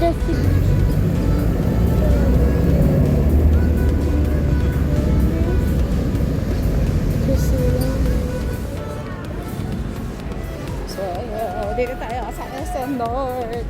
the So, dito tayo sa SM North.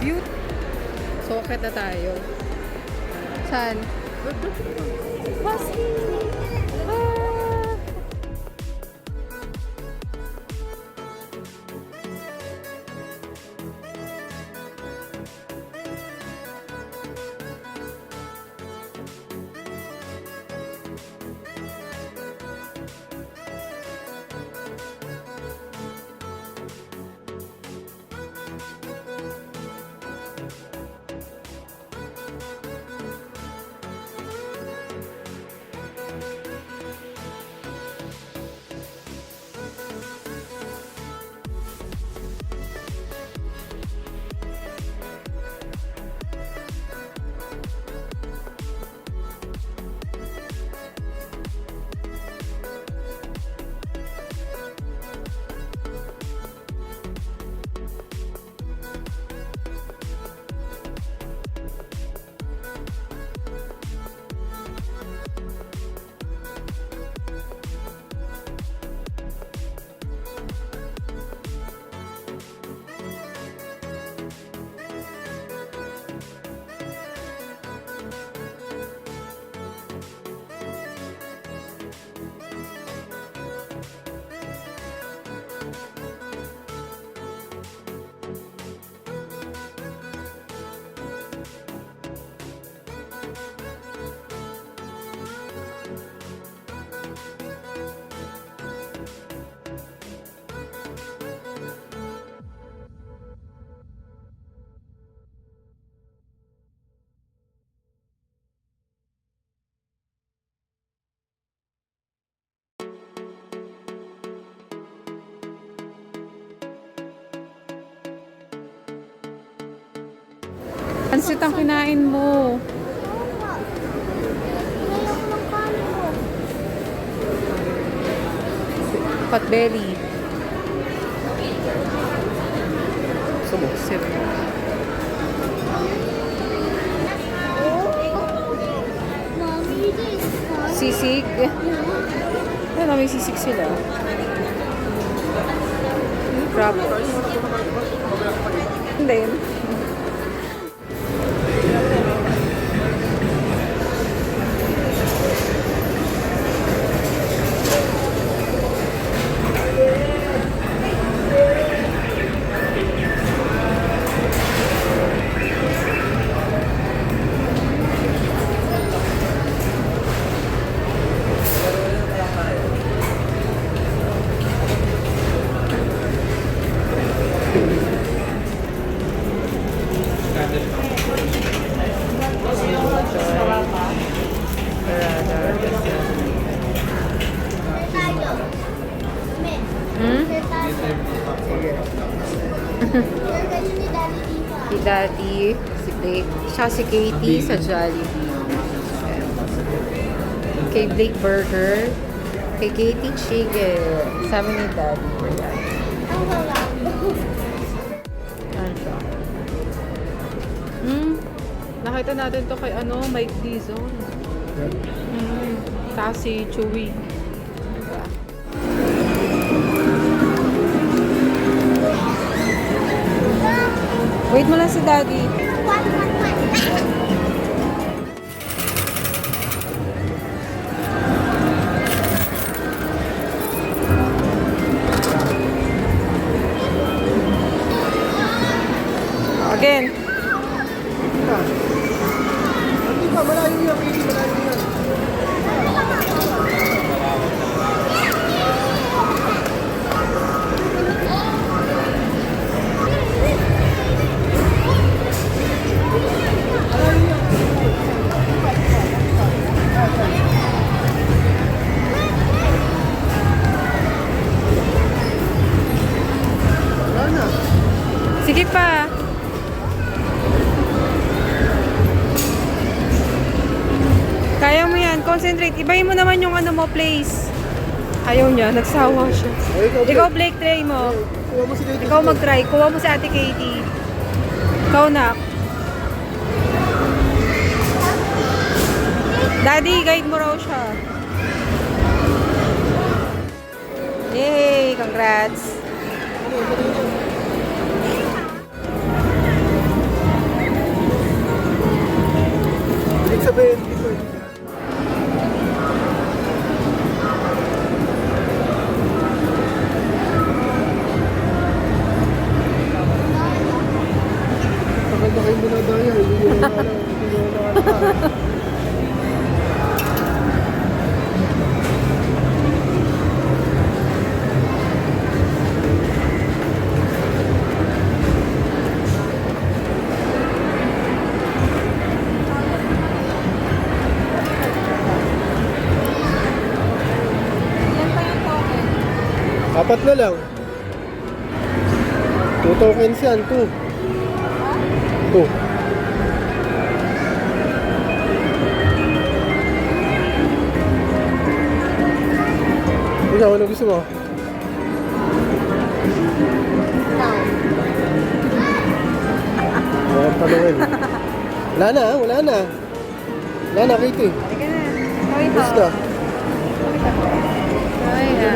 Beauty. So, akit na tayo. Saan? Pasi! Ah! Pansit ang kinain mo. Potbelly. Sip. Sisig. Ano, may sisig sila. Crab. Hindi yun. Si Daddy, siya si Katie sa Jollibee. Kay Blake Burger. Kay Katie Chicken. Sabi ni Daddy. Ano siya? Nakita natin to kay Mike Dizon. Kasi Chewy. Wait mo lang si Daddy. Again. Sige pa. Kaya mo yan. Concentrate. Ibahin mo naman yung ano mo, place. Ayaw niya. Nagsawa siya. Ikaw, Blake, try mo. Kuha mo si Katie. Ikaw mag-try. Kuha mo si Ate Katie. Ikaw, nak. Daddy, guide mo raw siya. Yay! Congrats! Ibig sabihin, dito. Tagal na kayo dinadaya. Hindi nyo na alam. Hindi nyo na alam. Ilan pa yung token? Apat na lang. 2 tokens yan, 2. 2. Ikaw, ano gusto mo? Wala kang tanungin. Wala na, wala na. Wala na, Katie. Sige na. Okay pa. Basta. Okay na.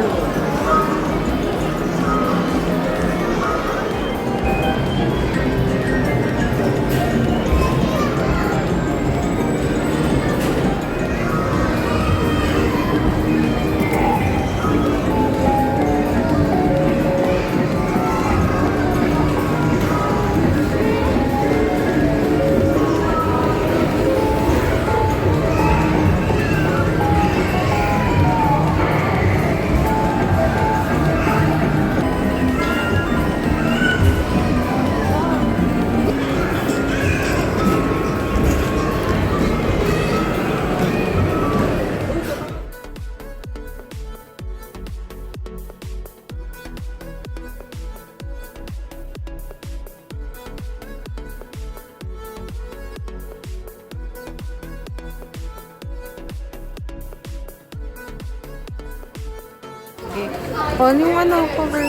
Okay. O, ano yung ano, cover?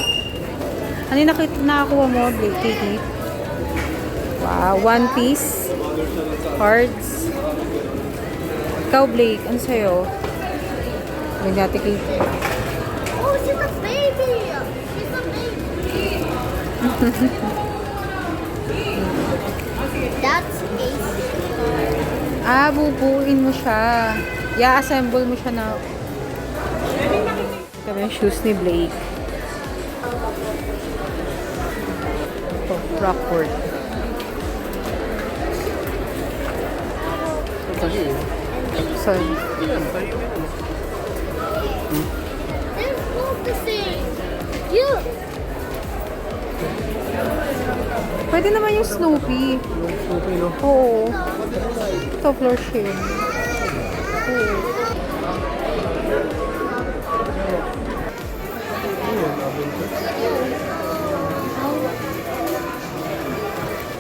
Ano yung nakakuha mo, Blake, Katie? Wow, One Piece. Cards. Ikaw, Blake, ano sa'yo? May dati, Katie. Oh, she's a baby! She's a baby! That's Casey. Ah, bubuin mo siya. I-assemble mo siya na... Kami yung shoes ni Blake. Ito, Rockford. So, There's both the same. You! pwede naman yung Snoopy. Okay, no? Oo. Ito, floor shade. Oo.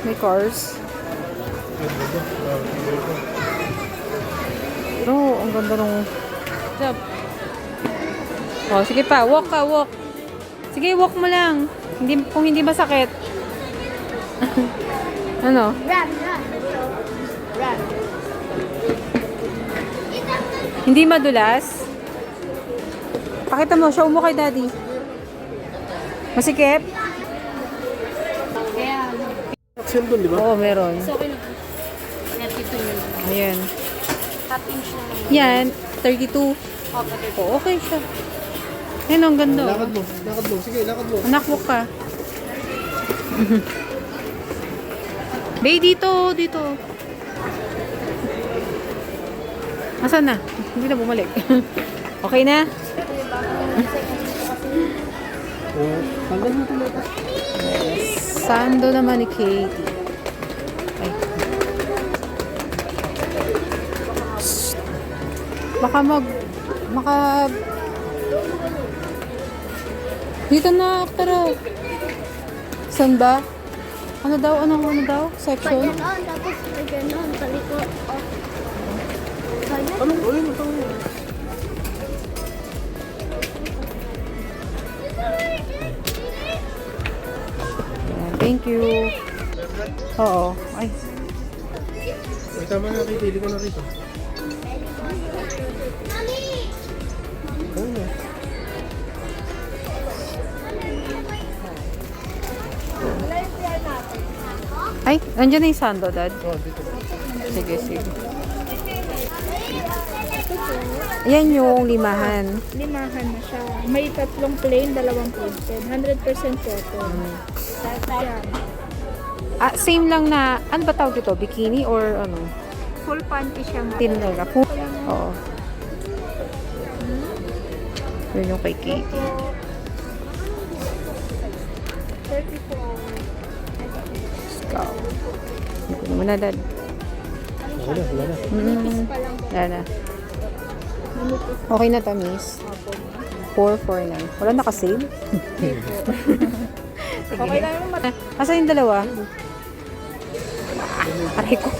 May cars. Oh, ang ganda nung... Stop. Oh, sige pa. Walk ka, walk. Sige, walk mo lang. Hindi, kung hindi masakit. Ano? Run, run. Run. Hindi madulas? Pakita mo, show mo kay daddy. Masikip? Action dun, di ba? Oo, meron. So, okay na. 32 yun. Ayan. Half inch na lang. Yan, 32. Oo, okay siya. Ayan, ang ganda. Lakad mo, lakad mo. Sige, lakad mo. Anak, walk ka. Bay, dito, dito. Asan na? Hindi na bumalik. Okay na? Oh, tanggal mo tuloy. Sando naman ni Katie. Ay. Shh. Baka dito na, tara. Saan ba? Ano daw? Anong ano daw? Pag Section? ganon, tapos pag ganon, talikod. Oh. Kaya? Ano? Uy, ito. Ayan, thank you. Oo. Ay, Ay, tama na, Kitty. Hindi ko nakita. Mami! Ayun na. ay, andyan na yung sando, Dad. Oh, dito. Sige, sige. Yan yung limahan. Limahan na siya. May tatlong plain, dalawang printed. 100% cotton. Yan. Ah, same lang na, ano ba tawag ito? Bikini or ano? Full panty siya. Tinalaga. Oo. Yun yung kay Katie. 34. Ikaw. Hindi ko naman na, Dad. Wala, wala na. Wala na. Okay na to, miss. 449. Wala nakasale? Okay lang yung mata. Asa yung dalawa? Aray ko.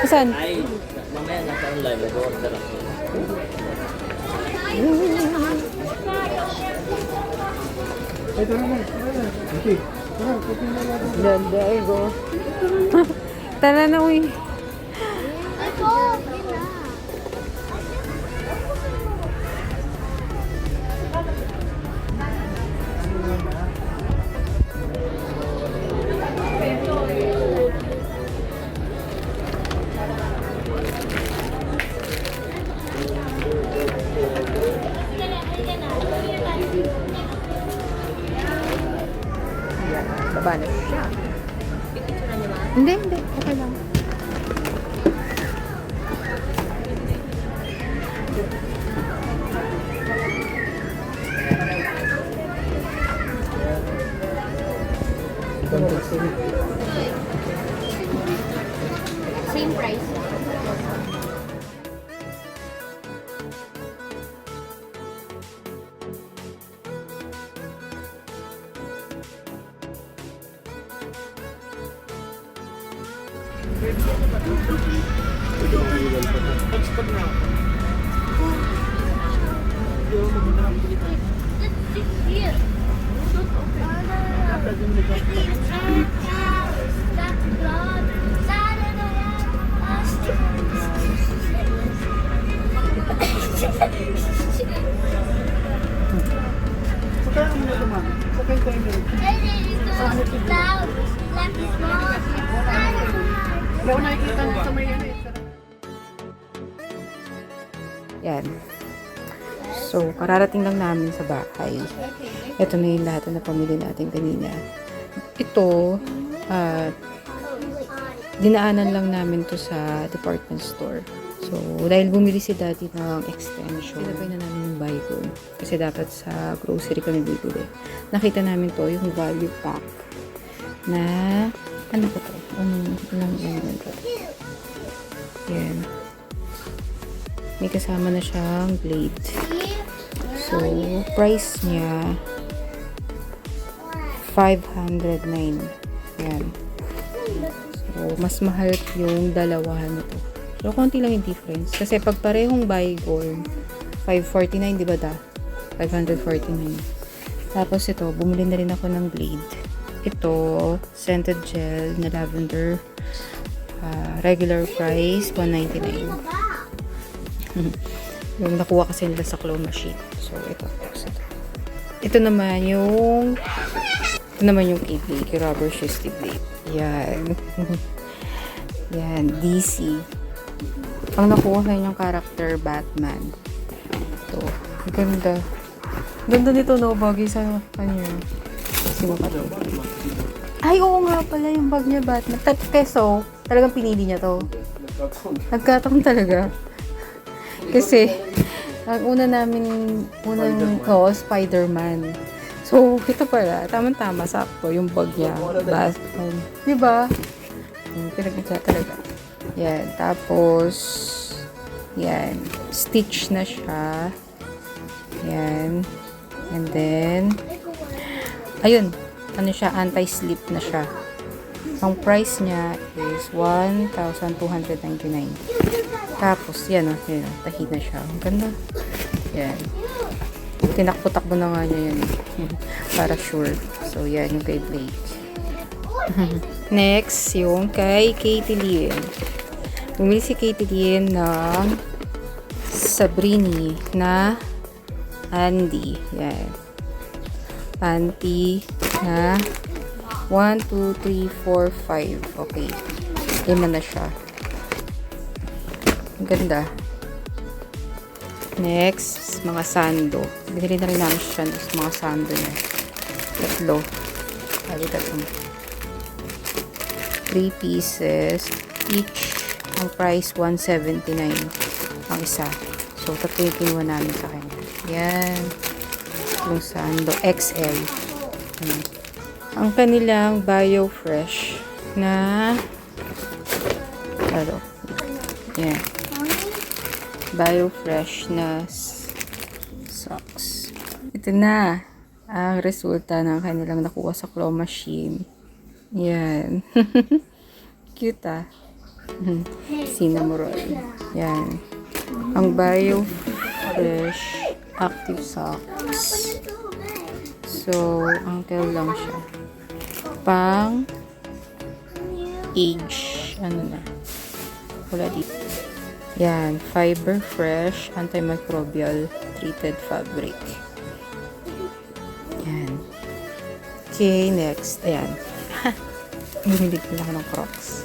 Saan? Ay, mamaya nasa online, mag-order ako. Ay, tara na. Tara na. Okay. Tara, kutin na natin. Ganda, ay go. Tara na, uy. Ito! Yun na. Baba na siya. Hindi, hindi. Okay lang. Same price. Here. Saka ang mga naman. Saka yung tayo meron. Hindi ako nakikita sa may ano eh. Yan. So, kararating lang namin sa bahay. Ito na yung lahat na pamili natin kanina. Ito, dinaanan lang namin to sa department store. So, dahil bumili si Daddy ng extension, pinapay na namin yung Bygone. Kasi dapat sa grocery kami bibili. Nakita namin to, yung value pack na, ano ba to? Ilang to? Yan. May kasama na siyang blade. So, price niya 509. Yan. So, mas mahal yung dalawahan nito. So, konti lang yung difference. Kasi pag parehong Bygone, 549, di ba da? 549. Tapos ito, bumili na rin ako ng blade. Ito, scented gel na lavender. Regular price, 199. Yung nakuha kasi nila sa claw machine. So, ito. Ito naman yung Keyblade, yung rubber twisty blade. Yan. Yan, DC. Ang nakuha sa inyong character, Batman. Ito. Ang ganda. Ganda nito, no? Bagay sa kanya. Kasi makalo. Ay, oo nga pala yung bag niya, Batman. Keso, talagang pinili niya to. Nagkataon talaga. Kasi, ang unang Spider-Man. So, ito pala, tamang-tama, sakto, yung bag niya. Batman. Diba? Pinag-isa talaga. Yan. Tapos, yan. Stitch na siya. Yan. And then, ayun. ano siya, anti-slip na siya. Ang price niya is 1,299. Tapos, yan o, tahi na siya. Ang ganda. Yan. Tinakbo-takbo na nga niya yan. Para sure. So, yan yung kay Blake. Next, yung kay Katie Lynn. Bumili si Katie Lynn ng Sabrini na Andy. Yan. Panty na 1, 2, 3, 4, 5. Okay. 5 na siya. Ang ganda. Next, mga sando. Binili na rin namin siya sa mga sando niya. 3. Bali 3 pieces. Each, ang price 179 ang isa. So, 3 yung kinuha namin sa kanya. Yan. Yung sando. XL. Ang kanilang BioFresh na yan. BioFresh na socks. Ito na ang resulta ng kanilang nakuha sa claw machine. Yan. Cute ah. Cinnamon. Yan. Ang BioFresh Active Socks. So, uncle lang siya. Pang age. Ano na? Wala dito. Yan. Fiber Fresh Antimicrobial Treated Fabric. Yan. Okay, next. Ayan. Bumili ko lang ako ng Crocs.